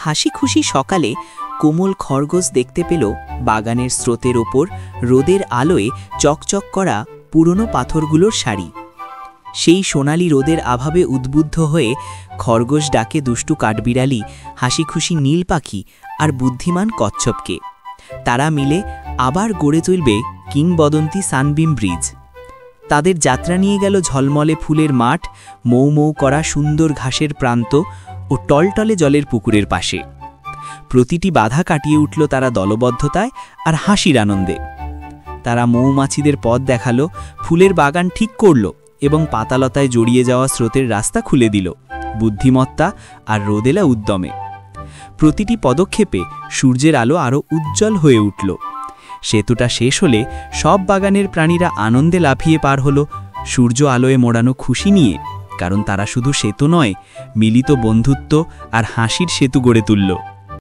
হাসি খুশি সকালে কোমল খরগোশ দেখতে পেল বাগানের স্রোতের ওপর রোদের আলোয় চকচক করা পুরনো পাথরগুলোর সারি। সেই সোনালি রোদের আভাবে উদ্বুদ্ধ হয়ে খরগোশ ডাকে দুষ্টু কাঠবিড়ালি, হাসি খুশি নীল পাখি আর বুদ্ধিমান কচ্ছপকে। তারা মিলে আবার গড়ে তুলবে কিংবদন্তি সানবিম ব্রিজ। তাদের যাত্রা নিয়ে গেল ঝলমলে ফুলের মাঠ, মৌ মৌ করা সুন্দর ঘাসের প্রান্ত ও টলটলে জলের পুকুরের পাশে। প্রতিটি বাধা কাটিয়ে উঠল তারা দলবদ্ধতায় আর হাসির আনন্দে। তারা মৌমাছিদের পথ দেখালো, ফুলের বাগান ঠিক করল এবং পাতালতায় জড়িয়ে যাওয়া স্রোতের রাস্তা খুলে দিল বুদ্ধিমত্তা আর রোদেলা উদ্যমে। প্রতিটি পদক্ষেপে সূর্যের আলো আরও উজ্জ্বল হয়ে উঠল। সেতুটা শেষ হলে সব বাগানের প্রাণীরা আনন্দে লাফিয়ে পার হলো সূর্য আলোয় মোড়ানো খুশি নিয়ে, কারণ তারা শুধু সেতু নয়, মিলিত বন্ধুত্ব আর হাসির সেতু গড়ে তুলল।